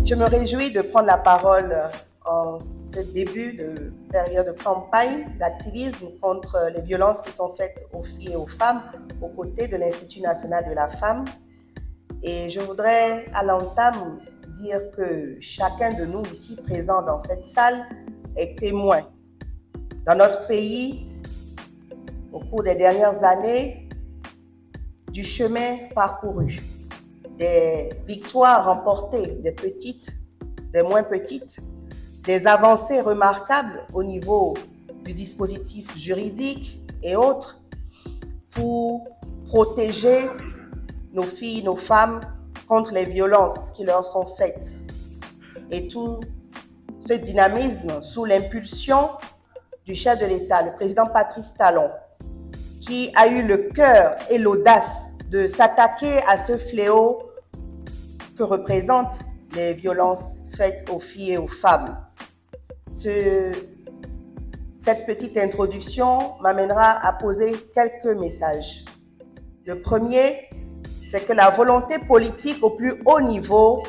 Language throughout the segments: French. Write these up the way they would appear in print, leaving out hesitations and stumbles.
Je me réjouis de prendre la parole en ce début de période de campagne d'activisme contre les violences qui sont faites aux filles et aux femmes aux côtés de l'Institut national de la femme. Et je voudrais à l'entame dire que chacun de nous ici présent dans cette salle est témoin. Dans notre pays, au cours des dernières années, du chemin parcouru, des victoires remportées, des petites, des moins petites, des avancées remarquables au niveau du dispositif juridique et autres pour protéger nos filles, nos femmes contre les violences qui leur sont faites. Et tout ce dynamisme sous l'impulsion du chef de l'État, le président Patrice Talon, qui a eu le cœur et l'audace de s'attaquer à ce fléau que représentent les violences faites aux filles et aux femmes. Cette petite introduction m'amènera à poser quelques messages. Le premier, c'est que la volonté politique au plus haut niveau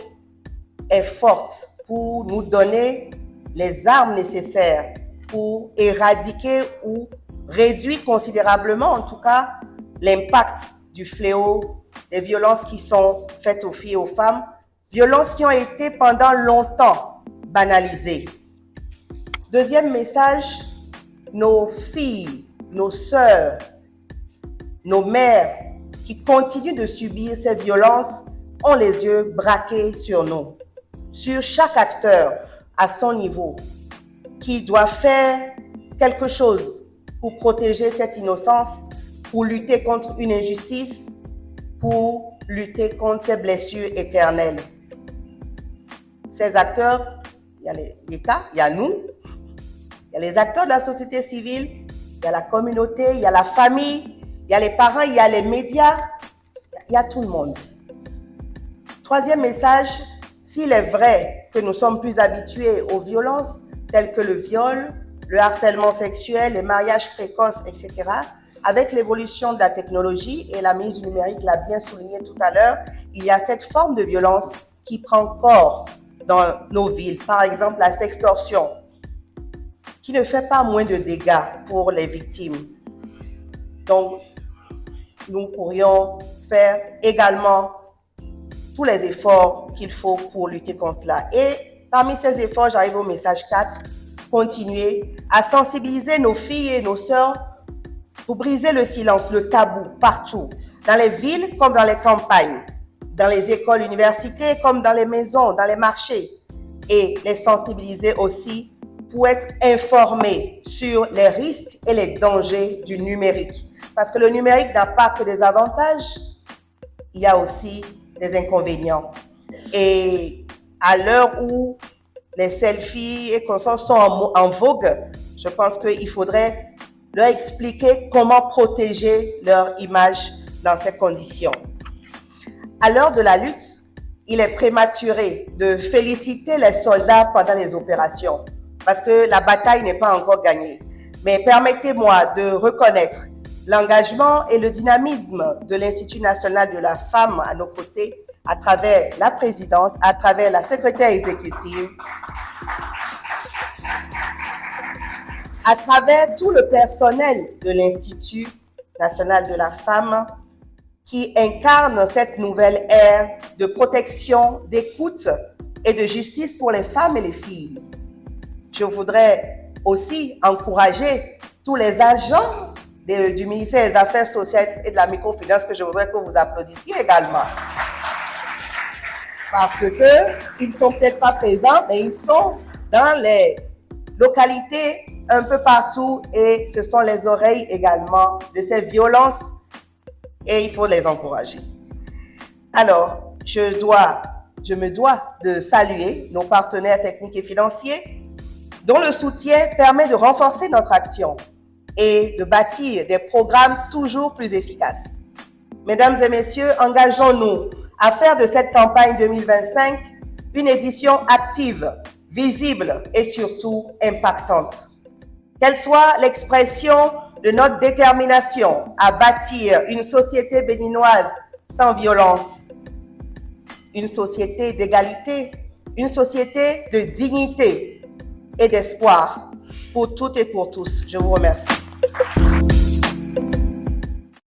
est forte pour nous donner les armes nécessaires pour éradiquer ou réduire considérablement, en tout cas, l'impact du fléau des violences qui sont faites aux filles et aux femmes, violences qui ont été pendant longtemps banalisées. Deuxième message, nos filles, nos sœurs, nos mères qui continuent de subir ces violences ont les yeux braqués sur nous, sur chaque acteur à son niveau, qui doit faire quelque chose pour protéger cette innocence, pour lutter contre une injustice, pour lutter contre ces blessures éternelles. Ces acteurs, il y a l'État, il y a nous, il y a les acteurs de la société civile, il y a la communauté, il y a la famille, il y a les parents, il y a les médias, il y a tout le monde. Troisième message, s'il est vrai que nous sommes plus habitués aux violences telles que le viol, le harcèlement sexuel, les mariages précoces, etc., avec l'évolution de la technologie, et la ministre du numérique l'a bien souligné tout à l'heure, il y a cette forme de violence qui prend corps dans nos villes. Par exemple, la sextorsion, qui ne fait pas moins de dégâts pour les victimes. Donc, nous pourrions faire également tous les efforts qu'il faut pour lutter contre cela. Et parmi ces efforts, j'arrive au message 4, continuer à sensibiliser nos filles et nos sœurs pour briser le silence, le tabou partout, dans les villes comme dans les campagnes, dans les écoles, universités comme dans les maisons, dans les marchés, et les sensibiliser aussi pour être informés sur les risques et les dangers du numérique. Parce que le numérique n'a pas que des avantages, il y a aussi des inconvénients. Et à l'heure où les selfies et consorts sont en vogue, je pense qu'il faudrait leur expliquer comment protéger leur image dans ces conditions. À l'heure de la lutte, il est prématuré de féliciter les soldats pendant les opérations, parce que la bataille n'est pas encore gagnée. Mais permettez-moi de reconnaître l'engagement et le dynamisme de l'Institut national de la femme à nos côtés, à travers la présidente, à travers la secrétaire exécutive, à travers tout le personnel de l'Institut national de la femme qui incarne cette nouvelle ère de protection, d'écoute et de justice pour les femmes et les filles. Je voudrais aussi encourager tous les agents du ministère des Affaires sociales et de la microfinance, que je voudrais que vous applaudissiez également. Parce qu'ils ne sont peut-être pas présents, mais ils sont dans les localités un peu partout et ce sont les oreilles également de ces violences et il faut les encourager. Alors, je me dois de saluer nos partenaires techniques et financiers dont le soutien permet de renforcer notre action et de bâtir des programmes toujours plus efficaces. Mesdames et messieurs, engageons-nous à faire de cette campagne 2025 une édition active, visible et surtout impactante. Qu'elle soit l'expression de notre détermination à bâtir une société béninoise sans violence, une société d'égalité une société de dignité et d'espoir pour toutes et pour tous. Je vous remercie.